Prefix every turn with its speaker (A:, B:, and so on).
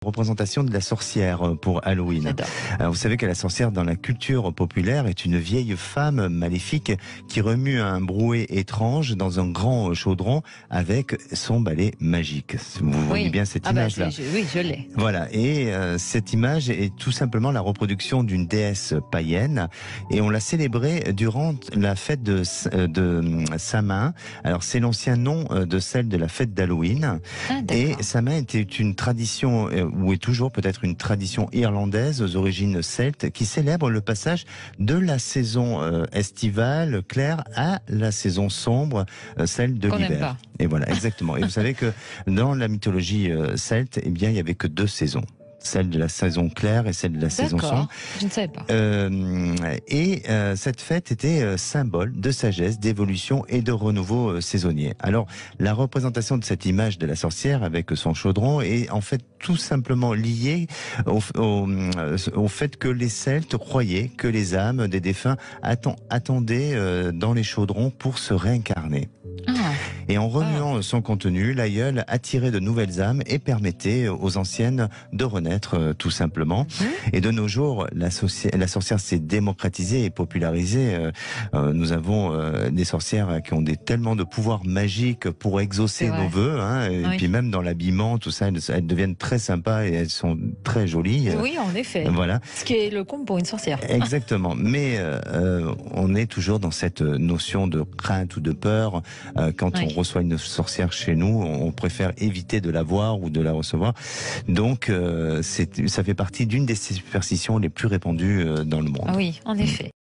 A: représentation de la sorcière pour Halloween.
B: J'adore.
A: Alors, vous savez que la sorcière dans la culture populaire est une vieille femme maléfique qui remue un brouet étrange dans un grand chaudron avec son balai magique. Vous voyez bien cette image-là.
B: Oui, je l'ai.
A: Voilà, et cette image est tout simplement la reproduction d'une déesse païenne et on l'a célébrée durant la fête de Samhain. Alors c'est l'ancien nom de celle de la fête d'Halloween. Et Samhain était une tradition, ou est toujours peut-être une tradition irlandaise aux origines celtes, qui célèbre le passage de la saison estivale claire à la saison sombre, celle de l'hiver. Et voilà, exactement. Et vous savez que dans la mythologie celte, eh bien, il y avait que 2 saisons. Celle de la saison claire et celle de la saison sombre.
B: Je ne savais pas.
A: Cette fête était symbole de sagesse, d'évolution et de renouveau saisonnier. Alors, la représentation de cette image de la sorcière avec son chaudron est en fait tout simplement liée au fait que les Celtes croyaient que les âmes des défunts attendaient dans les chaudrons pour se réincarner. Et en remuant son contenu, l'aïeul attirait de nouvelles âmes et permettait aux anciennes de renaître tout simplement. Et de nos jours, la sorcière s'est démocratisée et popularisée. Nous avons des sorcières qui ont tellement de pouvoirs magiques pour exaucer nos vœux. Et puis même dans l'habillement, tout ça, elles deviennent très sympas et elles sont très jolies.
B: Oui, en effet.
A: Voilà.
B: Ce qui est le comble pour une sorcière.
A: Exactement. Mais on est toujours dans cette notion de crainte ou de peur. Quand on reçoit une sorcière chez nous, on préfère éviter de la voir ou de la recevoir. Donc, ça fait partie d'une des superstitions les plus répandues dans le monde.
B: Oui, en effet.